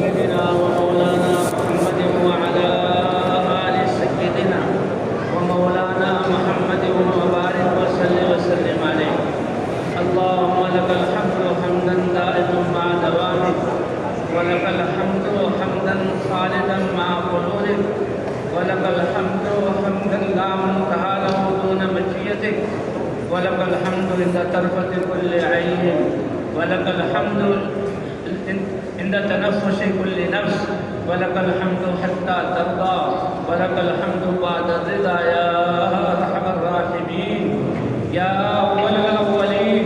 سيدنا ومولانا محمد وعلى آل سيدنا ومولانا محمد وبارك وسلم عليه. اللهم لك الحمد حمدا دائما مع دوامك، ولك الحمد حمدا خالدا مع حلولك، ولك الحمد حمدا لا منتهى له دون مشيتك، ولك الحمد عند طرفة كل عين، ولك الحمد عند تنفس كل نفس، ولك الحمد حتى ترضى، ولك الحمد بعد الرضا يا أرحم الراحمين، يا أول الأولين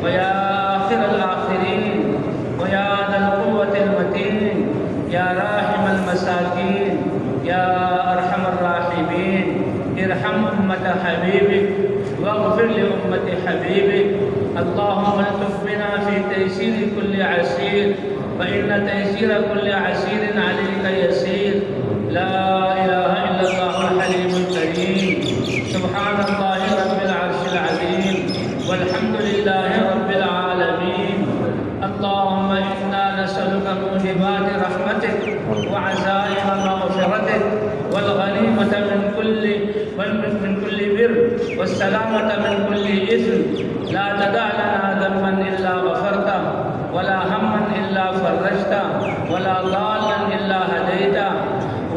ويا آخر الآخرين ويا ذا القوة المتين، يا راحم المساكين، يا أرحم الراحمين. ارحم أمة حبيبك واغفر لأمة حبيبك. اللهم الطف بنا في تيسير كل عسير، فإن تيسير كل عسير عليك يسير. لا إله إلا الله الحليم الكريم. سبحان الله رب العرش العظيم، والحمد لله رب العالمين. اللهم إنا نسألك موجبات رحمتك وعزائم مغفرتك والغنيمة من كل بر والسلامة من كل إثم. لا تدع لنا ذنبا إلا غفرته، ولا هما إلا فرجته، ولا ضالا إلا هديته،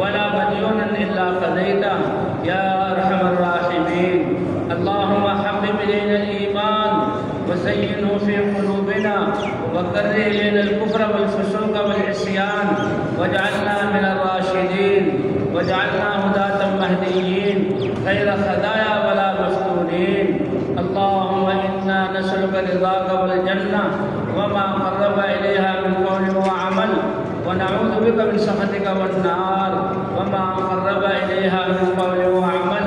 ولا مديونا إلا قضيته يا أرحم الراحمين. اللهم حبب إلينا الإيمان وزينه في قلوبنا، وكره إلينا الكفر والفسوق والعصيان، واجعلنا من الراشدين، واجعلنا هداة مهديين غير خزايا ولا مفتونين. اللهم إنا نسألك رضاك والجنة وما قرب إليها من قول وعمل، ونعوذ بك من سخطك والنار وما قرب إليها من قول وعمل.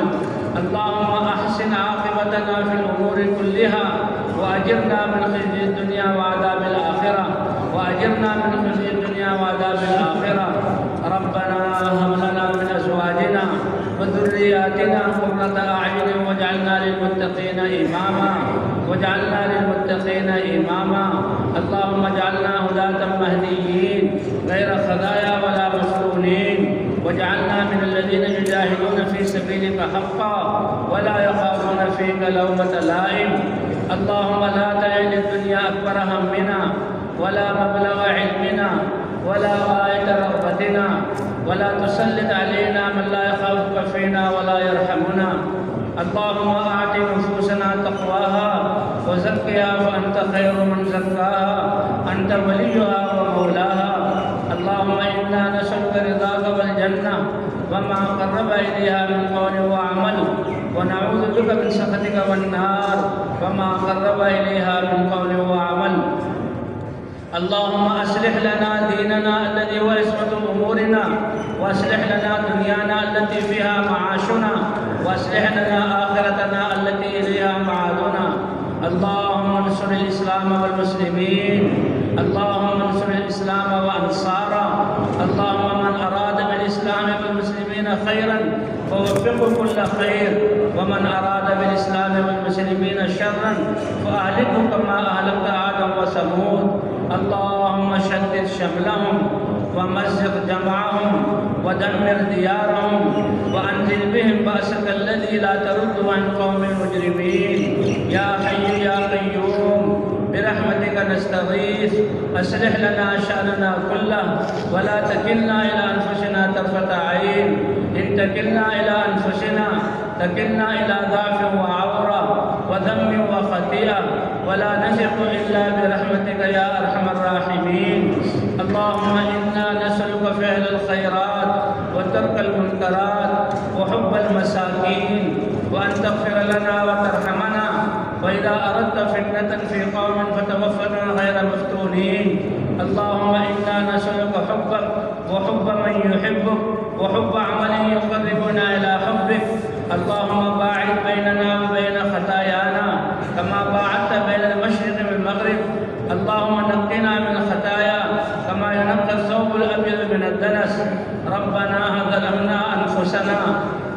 اللهم أحسن عاقبتنا في الأمور كلها، وأجرنا من خزي الدنيا وعذاب الآخرة، وأجرنا من خزي الدنيا وعذاب الآخرة. ربنا هب لنا من أزواجنا وذرياتنا قرة أعين واجعلنا للمتقين إماما، واجعلنا للمتقين إماما. اللهم اجعلنا هداة مهديين غير خزايا ولا مفتونين، واجعلنا من الذين يجاهدون في سبيلك حقا ولا يخافون فيك لومة لائم. اللهم لا تجعل الدنيا أكبر همنا ولا مبلغ علمنا ولا غاية رغبتنا، ولا تسلط علينا من لا يخافك فينا ولا يرحمنا. اللهم آت نفوسنا تقواها وزكها فأنت خير من زكاها، أنت وليها ومولاها. اللهم إنا نسألك رضاك والجنة وما قرب إليها من قول وعمل، ونعوذ بك من سخطك والنار وما قرب إليها من قول وعمل. اللهم أصلح لنا ديننا الذي هو عصمة أمورنا، وأصلح لنا دنيانا التي فيها معاشنا، وأصلح لنا آخرتنا التي إليها معادنا. اللهم انصر الإسلام والمسلمين، اللهم انصر الإسلام وأنصاره. اللهم من أراد بالإسلام والمسلمين خيرا فوفقه كل خير، ومن أراد بالإسلام والمسلمين شرا فأهلكه كما أهلكت عادا وثمود. اللهم شتت شملهم ومزق جمعهم ودمر ديارهم، وأنزل بهم بأسك الذي لا ترد عن قوم المجرمين. يا حي يا قيوم برحمتك نستغيث، أصلح لنا شأننا كله ولا تكلنا إلى أنفسنا طرفة عين. إن تكلنا إلى أنفسنا تكلنا إلى ضعف وعورة وذنب وخطيئة، ولا نثق إلا برحمتك يا أرحم الراحمين. اللهم إنا نسألك فعل الخيرات وترك المنكرات وحب المساكين، وأن تغفر لنا وترحمنا، وإذا أردت فتنة في قوم فتوفنا غير مفتونين. اللهم إنا نسألك حبك وحب من يحبك وحب عمل يقربنا إلى حبك. اللهم باعد بيننا وبين خطايانا كما باعدت بين المشرق والمغرب. اللهم نقنا من خطايا كما ينقى الثوب الأبيض من الدنس. ربنا ظلمنا أنفسنا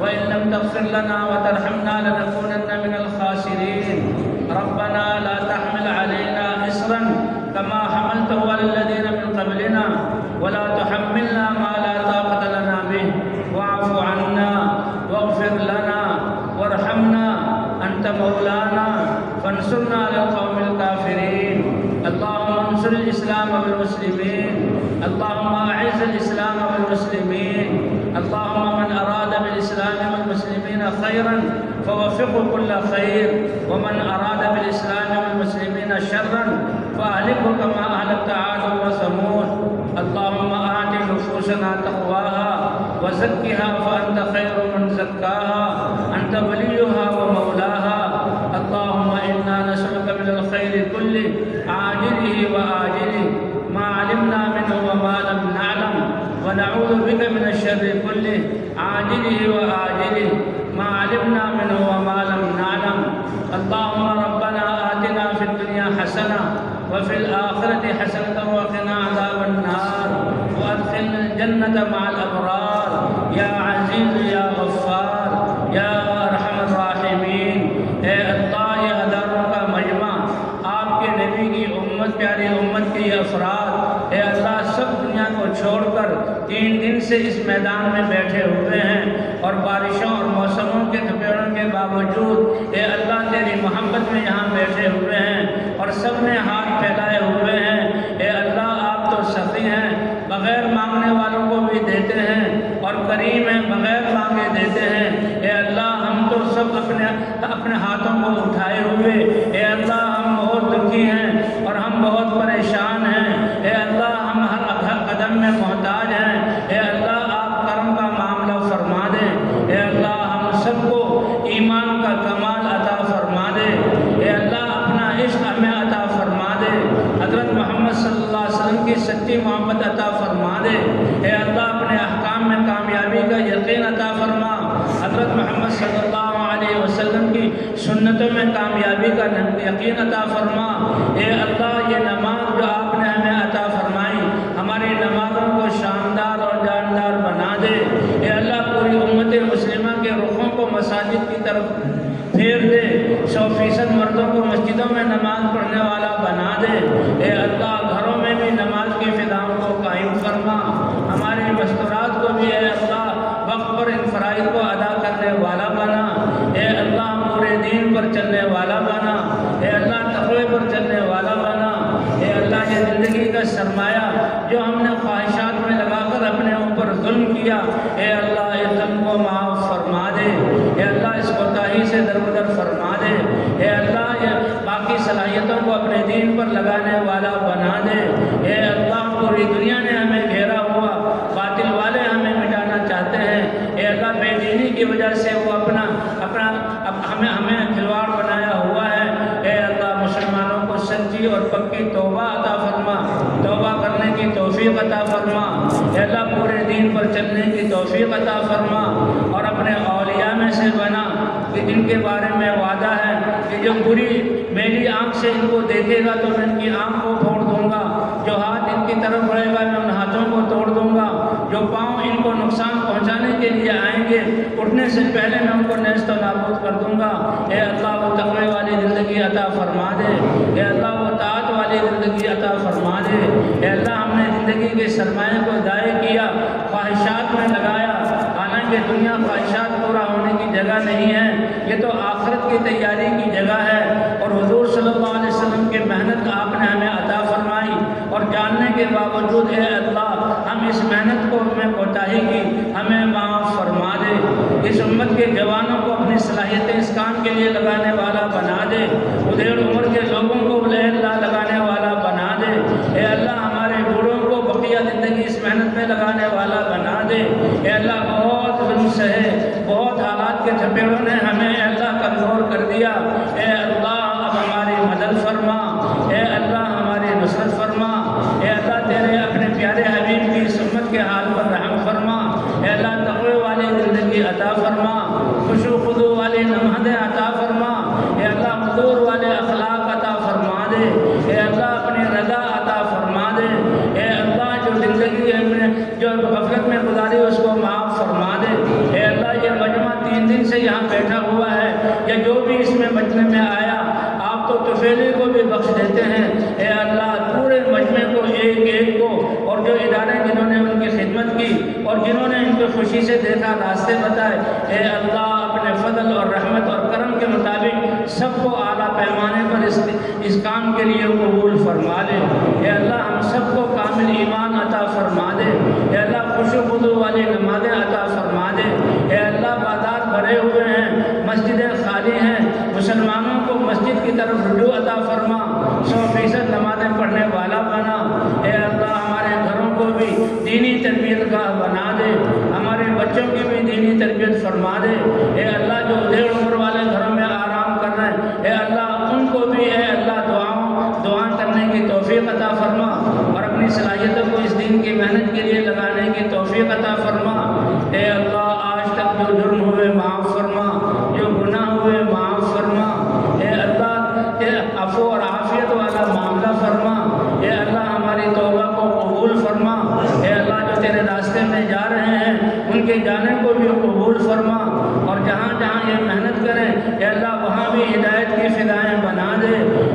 وإن لم تغفر لنا وترحمنا لنكونن من الخاسرين. ربنا لا تحمل علينا إصرا كما حملته على الذين من قبلنا ولا تحملنا ما لا طاقة لنا به واعف عنا واغفر لنا وارحمنا أنت مولانا فانصرنا على القوم الكافرين اللهم انصر الإسلام والمسلمين اللهم أعز الإسلام والمسلمين اللهم من أراد بالإسلام والمسلمين خيرا فوفقه كل خير ومن أراد بالإسلام والمسلمين شرا فأهلكه كما أهلكت عاد وثمود اللهم آت نفوسنا تقواها وزكها فأنت خير من زكاها أنت وليها ومولاها اللهم إنا نسألك من الخير كله عاجله وآجله ما علمنا منه وما لم نعلم ونعوذ بك من الشر كله عاجله وآجله ما علمنا منه وما لم نعلم اللهم ربنا آتنا في الدنيا حسنة وفي الآخرة حسنة وقنا عذاب النار وأدخلنا الجنة مع الأبرار يا عزيز يا غفار يا أرحم الراحمين اے اللہ یہ ہزاروں کا مجمع آپ کے نبی کی امت پیاری امت کے افراد اے اللہ سب دنیا کو چھوڑ کر 3 دن سے اس میدان میں بیٹھے ہوئے ہیں اور بارشوں اور موسموں کے تھپیڑوں کے باوجود اے اللہ تیری محبت میں یہاں بیٹھے ہوئے ہیں اور سب نے ہاتھ پھیلائے ہوئے ہیں اے اللہ آپ تو سخی ہیں بغیر مانگنے والوں کو بھی دیتے ہیں اور کریم ہیں بغیر مانگے دیتے ہیں اے اللہ ہم تو سب اپنے ہاتھوں کو اٹھائے ہوئے اے اللہ ہم بہت دکھی ہیں اور ہم بہت پریشان ہیں اے اللہ ہم ہر قدم میں محتاج ہیں اے اللہ آپ کرم کا معاملہ فرما دیں اے اللہ ہم سب کو ایمان کا کمال عطا فرما دے اے اللہ اپنا عشق ہمیں عطا فرما دے حضرت محمد صلی اللہ علیہ وسلم کی سچی محبت عطا فرما دے اے اللہ اپنے احکام میں کامیابی کا یقین عطا فرما حضرت محمد صلی اللہ علیہ وسلم کی سنتوں میں کامیابی کا یقین عطا فرما اے اللہ یہ نماز جو آپ نے ہمیں عطا فرمائی ہماری نمازوں کو شاندار اور جاندار بنا دے اے اللہ پوری امت مسلمہ کے رخوں کو مساجد کی طرف پھیر دے 100% مردوں کو مسجدوں میں نماز پڑھنے والا بنا دے اے اللہ گھروں میں بھی نماز کی فضاؤں کو قائم فرما ہماری مستورات کو بھی اے اللہ وقت پر ان فرائض کو ادا کرنے والا بنا اے اللہ پورے دین پر چلنے والا بنا اے اللہ تقوی پر چلنے والا بنا اے اللہ یہ زندگی کا سرمایہ جو ہم نے خواہشات میں لگا کر اپنے اوپر ظلم کیا اے اللہ اس ظلم کو معاف فرما دے اے اللہ اس کوتاہی سے درگزر فرما دے اے اللہ یہ باقی صلاحیتوں کو اپنے دین پر لگانے والا بنا دے اے اللہ پوری دنیا نے ہمیں گھیرا ہوا باطل والے ہمیں مٹانا چاہتے ہیں اے اللہ بے دینی کی وجہ سے وہ اپنا ہمیں کھلواڑ بنایا ہوا ہے اے اللہ مسلمانوں کو سچی اور پکی توبہ عطا فرما توبہ کرنے کی توفیق عطا فرما اے اللہ پورے دین پر چلنے کی توفیق عطا فرما اور اپنے اولیاء میں سے بنا کہ جن کے بارے میں وعدہ ہے کہ جو بری میری آنکھ سے ان کو دیکھے گا تو میں ان کی آنکھ کو پھوڑ دوں گا جو ہاتھ ان کی طرف بڑھے گا میں ان ہاتھوں کو توڑ دوں گا جو پاؤں ان کو نقصان پہنچانے کے لیے آئیں گے اٹھنے سے پہلے میں ان کو نیست و نابود کر دوں گا اے اللہ وہ تقوی والی زندگی عطا فرما دے اے اللہ وہ طاعت والی زندگی عطا فرما دے اے اللہ ہم نے زندگی کے سرمایہ کو ضائع کیا خواہشات میں لگایا حالانکہ دنیا خواہشات پورا ہونے کی جگہ نہیں ہے یہ تو آخرت کی تیاری کی جگہ ہے اور حضور صلی اللہ علیہ وسلم کی محنت آپ نے ہمیں عطا فرمائی اور جاننے کے باوجود اے اللہ ہم اس محنت کو میں کوتاہی کی ہمیں معاف فرما دے اس امت کے جوانوں کو اپنی صلاحیتیں اس کام کے لیے لگانے والا بنا دے ادھیڑ عمر کے لوگوں کو اے اللہ لگانے والا بنا دے اے اللہ ہمارے بوڑھوں کو بقیہ زندگی اس محنت میں لگانے والا بنا دے اے اللہ بہت ظلم سہے بہت حالات کے تھپیڑوں نے ہمیں اے اللہ کمزور کر دیا اے اللہ اب ہماری مدد فرما اے اللہ ہماری نصرت فرما اے اللہ تیرے اپنے پیارے حبیب کی سمت کے حال پر رحم فرما اے اللہ تقوی والی زندگی عطا فرما خشوع و خضوع والی نمازیں عطا فرما اے اللہ حضور والے اخلاق عطا فرما دے اے اللہ اپنی رضا عطا فرما دے اے اللہ جو زندگی میں جو غفلت میں گزاری اس کو معاف فرما دے اے اللہ یہ مجمع 3 دن سے یہاں بیٹھا ہوا ہے یا جو بھی اس میں مجمع میں آیا آپ تو طفیلی کو بھی بخش دیتے ہیں اے اللہ پورے مجمع کو ایک ایک کو اور اور جو ادارے جنہوں نے ان کی خدمت کی اور جنہوں نے ان کو خوشی سے دیکھا، راستے بتائے، اے اللہ اپنے فضل اور رحمت اور کرم کے مطابق سب کو اعلیٰ پیمانے پر اس کام کے لیے قبول فرما دے۔ اے اللہ ہم سب کو کامل ایمان عطا فرما دے۔ اے اللہ خشوع و خضوع والی نمازیں عطا فرما دے۔ اے اللہ بازار بھرے ہوئے ہیں، مسجدیں خالی ہیں، مسلمانوں کو مسجد کی طرف رجوع عطا فرما، 100% نمازیں پڑھنے والا بنا۔ اے اللہ ہمارے گھروں کو بھی دینی تربیت گاہ بنا دے، ہمارے بچوں کی بھی دینی تربیت فرما دے۔ اے اللہ جو ادھیڑ عمر والے گھروں میں آرام کر رہے ہیں، اے اللہ ان کو بھی اے اللہ دعا کرنے کی توفیق عطا فرما اور اپنی صلاحیتوں کو اس دین کی محنت کے لیے لگانے کی توفیق عطا فرما۔ اے اللہ آج تک جو جرم ہوئے معاف فرما، جو گناہ ہوئے معاف فرما۔ اے اللہ اے عفو اور عافیت والا معاملہ فرما۔ اے اللہ ہماری توبہ کو قبول فرما۔ اے اللہ جو تیرے راستے میں جا رہے ہیں ان کے جانے کو بھی قبول فرما، اور جہاں جہاں یہ محنت کریں اے اللہ وہاں بھی ہدایت کی فضائیں بنا دے۔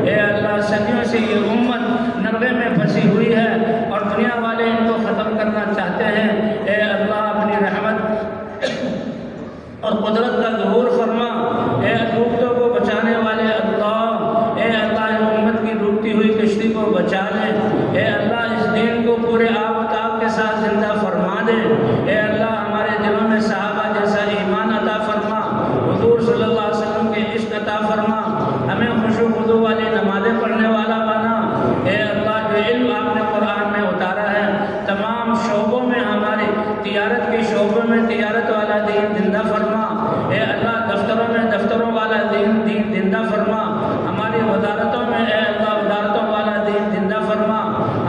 اے اللہ صدیوں سے یہ امت نرغے میں پھنسی ہوئی ہے اور دنیا والے ان کو ختم کرنا چاہتے ہیں۔ اے اللہ اپنی رحمت اور قدرت کا ظہور فرما۔ اے ڈوبتوں کو بچانے والے اللہ، اے اللہ اس امت کی ڈوبتی ہوئی کشتی کو بچا لے۔ اے اللہ اس دین کو پورے آب و تاب کے ساتھ زندہ فرما دے۔ اے اللہ ہمارے دلوں میں صحابہ جیسا ایمان عطا فرما، حضور صلی اللہ علیہ وسلم کے عشق عطا فرما، ہمیں خشوع و خضوع والی نمازیں پڑھنے والا بنا۔ اے اللہ جو علم آپ نے قرآن میں اتارا ہے تمام شعبوں میں، ہماری تجارت کے شعبوں میں تجارت والا دین زندہ فرما۔ اے اللہ دفتروں میں دفتروں والا دین زندہ فرما، ہماری وزارتوں میں اے اللہ وزارتوں والا دین زندہ فرما،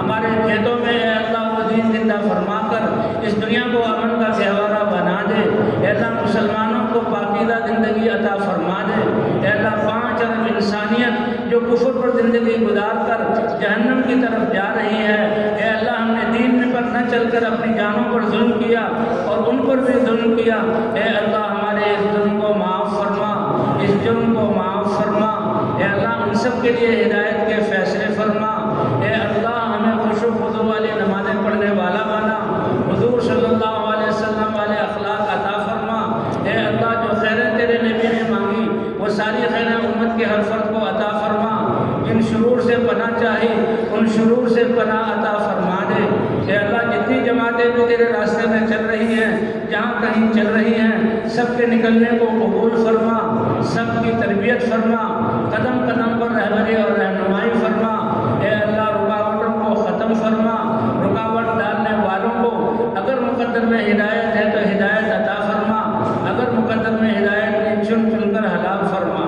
ہمارے کھیتوں میں اے اللہ وہ دین زندہ فرما کر اس دنیا کو امن کا گہوارہ بنا دے۔ اے اللہ مسلمانوں کو پاکیزہ زندگی عطا فرما دے۔ اے اللہ 5 ارب انسانیت جو کفر پر زندگی گزار کر جہنم کی طرف جا رہی ہے، اے اللہ ہم نے دین پر نہ چل کر اپنی جانوں پر ظلم کیا اور ان پر بھی ظلم کیا۔ اے اللہ ہمارے اس ظلم کو معاف فرما، اس جرم کو معاف فرما۔ اے اللہ ان سب کے لیے ہدایت کے فیصلے فرما۔ اے اللہ ہمیں خشوع و خضوع والی نمازیں پڑھنے والا بنا، حضور صلی اللہ علیہ وسلم والے اخلاق عطا فرما۔ اے اللہ جو خیریں تیرے نبی نے مانگی وہ ساری خیریں امت کے ہر فرد کو عطا فرما، جن شرور سے پناہ چاہی ان شرور سے پناہ عطا فرما دے۔ اے اللہ جتنی جماعتیں بھی تیرے راستے میں چل رہی ہیں، جہاں کہیں چل رہی ہیں، سب کے نکلنے کو قبول فرما، سب کی تربیت فرما، قدم قدم پر رہبری اور رہنمائی فرما۔ اے اللہ رکاوٹوں کو ختم فرما، رکاوٹ ڈالنے والوں کو اگر مقدر میں ہدایت ہے تو ہدایت عطا فرما، اگر مقدر میں ہدایت نہیں چن کر ہلاک فرما۔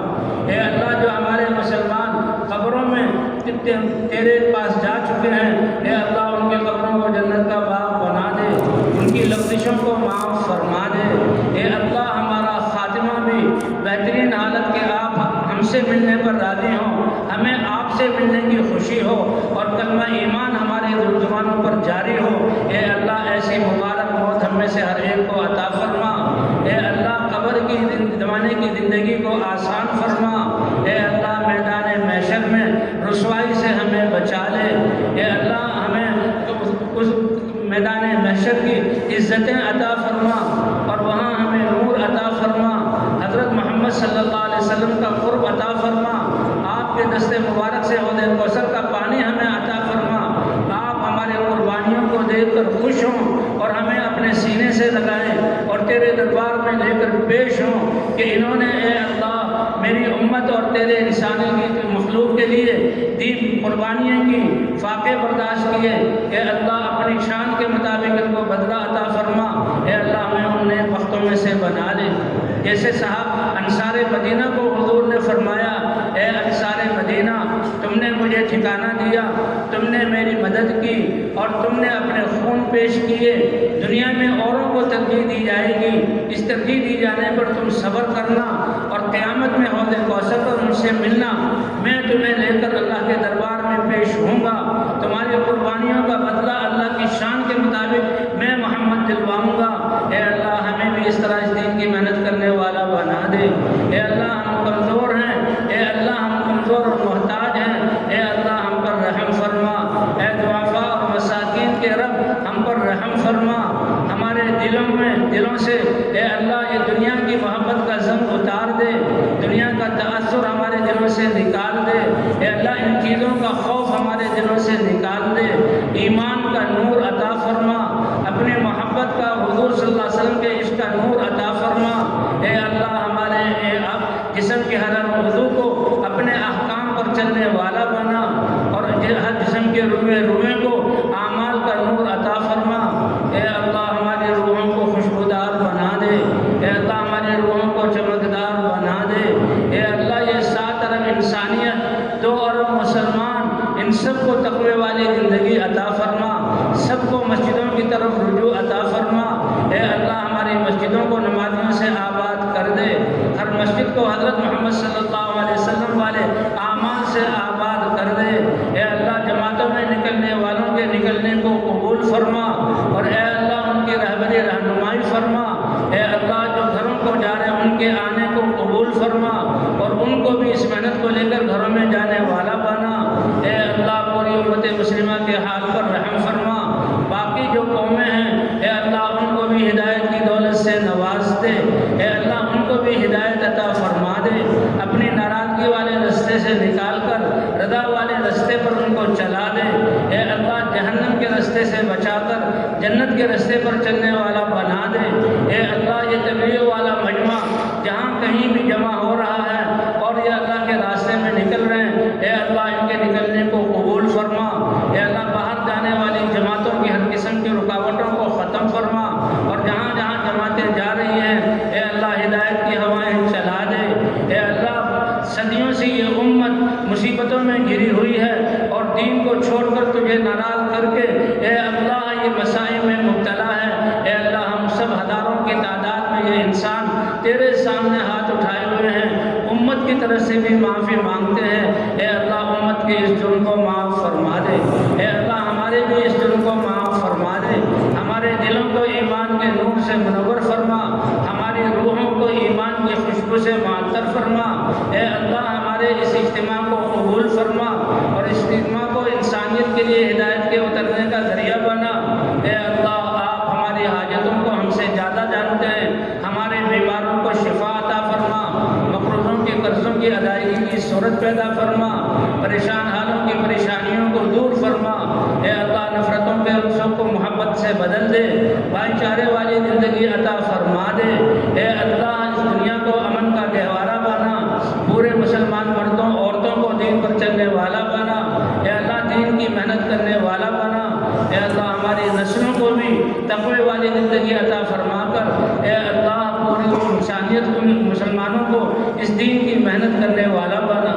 اے اللہ جو ہمارے مسلمان قبروں میں تیرے پاس جا چکے ہیں، اے اللہ ان کے قبروں کو جنت کا باغ بنا دے، ان کی لغزشوں کو معاف فرما دے۔ اے اللہ ہمارا خاتمہ بھی بہترین حالت کے آپ ہم سے ملنے پر راضی ہوں، ہمیں آپ سے ملنے کی خوشی ہو اور کلمہ ایمان ہمارے زبانوں پر جاری ہو۔ اے اللہ ایسی مبارک موت ہم میں سے ہر ایک کو عطا فرما۔ اے اللہ قبر کی زمانے کی زندگی کو آسان فرما۔ اے اللہ میدان محشر میں رسوائی سے ہمیں بچا لے۔ اے اللہ ہمیں اس میدان محشر کی عزتیں عطا فرما اور وہاں ہمیں نور عطا فرما، حضرت محمد صلی اللہ علیہ وسلم کا قرب عطا فرما، آپ کے دست مبارک سے حوض کوثر کا پانی ہمیں عطا فرما، آپ ہمارے قربانیوں کو دیکھ کر خوش ہوں اور ہمیں اپنے سینے سے لگائیں اور تیرے دربار میں لے کر پیش ہوں کہ انہوں نے اے اللہ میری امت اور تیرے رسالے کی مخلوق کے لیے دین قربانیاں کی، فاقے برداشت کیے۔ اے اللہ اپنی شان کے مطابق ان کو بدلہ عطا فرما۔ اے اللہ ہمیں ان نئے وقتوں میں سے بنا دے، جیسے صاحب انصار مدینہ کو حضور نے فرمایا، اے انصار مدینہ تم نے مجھے ٹھکانہ دیا، تم نے میری مدد کی اور تم نے اپنے خون پیش کیے، دنیا میں اوروں کو ترجیح دی جائے گی، اس ترجیح دی جانے پر تم صبر کرنا اور قیامت میں حوض کوثر پر مجھ سے ملنا، میں تمہیں لے کر اللہ کے دربار میں پیش ہوں گا، تمہاری قربانیوں کا بدلہ اللہ کی شان کے مطابق میں محمد دلواؤں گا۔ اے اللہ ہمیں بھی اس طرح اس دین کی محنت کرنے والا بنا دے۔ اے اللہ ہم کمزور ہیں، اے اللہ ہم کمزور اور محتاج ہیں، اے اللہ ہم پر رحم فرما، اے ضعفاء اور مساکین کے کے رب ہم پر رحم فرما، ہمارے دلوں سے اے اللہ یہ دنیا کی محبت کا زنگ اتار دے، دنیا کا تأثر ہمارے دلوں سے نکال دے، اے اللہ ان چیزوں کا خوف ہمارے دلوں سے نکال دے، ایمان کا نور عطا فرما، اپنے محبت کا حضور صلی اللہ علیہ وسلم کے عشق کا نور عطا فرما، اے اللہ ہمارے جسم کے ہر عضو کو اپنے احکام پر چلنے والا بنا، اور ہر جسم کے روئے کو اعمال کا نور عطا فرما، اے اللہ ہماری روحوں کو خوشبودار بنا دے، اے اللہ ہماری روحوں کو چمکدار بنا دے، اے اللہ یہ 7 ارب انسانیت، 2 ارب مسلمان، ان سب کو تقوی والی زندگی عطا فرما، سب کو مسجدوں کی طرف رجوع عطا فرما، اے اللہ ہماری مسجدوں کو نمازیوں سے آباد کر دے، ہر مسجد کو حضرت محمد صلی اللہ علیہ وسلم والے اعمال سے آباد کر دے، اے اللہ جماعتوں میں نکلنے والوں کے نکلنے کو قبول فرما، اور اے اللہ ان کی رہنمائی فرما، اے اللہ جو گھروں کو جا رہے ہیں ان کے آنے کو قبول فرما، اور ان کو بھی اس محنت کو لے کر گھروں میں جانے والا بنا، اے اللہ پوری امت مسلمہ کے حال پر رحم فرما، باقی جو قومیں ہیں اے اللہ ان کو بھی ہدایت کی دولت سے نواز دے، اے اللہ ان کو بھی ہدایت عطا فرما دے، اپنی ناراضگی والے رستے سے نکال کر رضا والے رستے پر ان کو چلا دے، اے اللہ جہنم کے رستے سے بچا کر جنت کے رستے پر چلنے والا بنا دے، اے اللہ یہ تبلیغ والا مجمع جہاں کہیں بھی جمع ہو رہا ہے اور یہ اللہ کے راستے میں نکل رہے ہیں، اے اللہ ان کے نکلنے کو قبول فرما، اے اللہ باہر جانے والی جماعتوں کی ہر قسم کی رکاوٹوں کو ختم فرما، اور جہاں جہاں جماعتیں جا رہی ہیں اے اللہ ہدایت کی ہوائیں چلا دے، اے اللہ صدیوں سے یہ امت مصیبتوں میں گھری ہوئی ہے اور دین کو چھوڑ کر تجھے ناراض کر کے اے اللہ یہ مسائل میں مبتلا ہے، اے اللہ ہم سب ہزاروں کی تعداد میں یہ انسان تیرے سامنے ہاتھ اٹھائے ہوئے ہیں، امت کی طرف سے بھی معافی مانگتے ہیں، اے اللہ امت کے اس جرم کو معاف فرما دے، اے اللہ ہمارے بھی اس جرم کو معاف فرما دے، ہمارے دلوں کو ایمان کے نور سے منور فرما، ہماری روحوں کو ایمان کی خوشبو سے معطر فرما، اے اللہ ہمارے اس اجتماع کو قبول فرما، اور اس اجتماع کو انسانیت کے لیے ہدایت کے اترنے کا ذریعہ بنا، اے اللہ آپ ہماری حاجتوں کو ہم سے زیادہ جانتے ہیں، ہمارے بیماروں کو شفا عطا فرما، مقروضوں کے قرضوں کی ادائیگی کی صورت پیدا فرما، پریشان حالوں کی پریشانیوں کو دور فرما، اے اللہ نفرتوں کے رنسوں کو محبت سے بدل دے، بھائی چارے والی زندگی عطا فرما دے، اے اللہ اس دنیا کو امن کا گہوارہ بنا، پورے مسلمان مردوں عورتوں کو دین پر چلنے والا بنا، اے اللہ دین کی محنت کرنے والا بنا، اے اللہ ہماری نسلوں کو بھی تقوی والی زندگی عطا فرما کر اے اللہ پوری انسانیت کو مسلمانوں کو اس دین کی محنت کرنے والا بنا،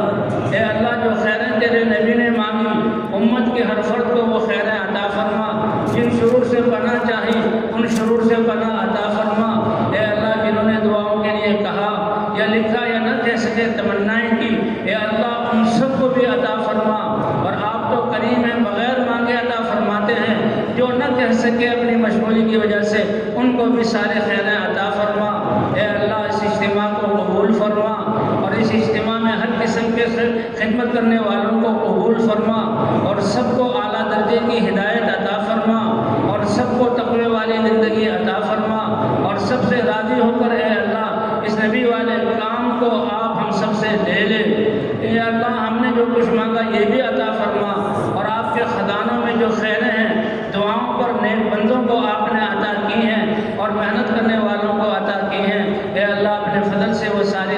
اے اللہ جو خیریں تیرے نبی نے مانگی امت کے ہر فرد کو وہ خیریں عطا فرما، جن شرور سے پناہ چاہی ان شرور سے پناہ عطا فرما، اے اللہ جنہوں نے دعاؤں کے لیے کہا یا لکھا یا نہ کہہ سکے تمنائیں کی، اے اللہ ان سب کو بھی عطا فرما، اور آپ تو کریم ہیں بغیر مانگے عطا فرماتے ہیں، جو نہ کہہ سکے اپنی مشغولی کی وجہ سے ان کو بھی سارے خیریں عطا فرما، اے اللہ اس اجتماع کو قبول فرما، اور اس اجتماع میں ہر قسم کے خدمت کرنے والوں کو قبول فرما، اور سب کو اعلیٰ درجے کی ہدایت عطا فرما، اور سب کو تقوی والی زندگی عطا فرما، اور سب سے راضی ہو کر اے اللہ اس نبی والے کام کو آپ ہم سب سے لے لے، اے اللہ ہم نے جو کچھ مانگا یہ بھی عطا فرما، اور آپ کے خزانوں میں جو خیریں ہیں دعاؤں پر نیک بندوں کو آپ نے عطا کی ہیں اور محنت کرنے والوں کو عطا کی ہیں، اے اللہ اپنے فضل سے وہ ساری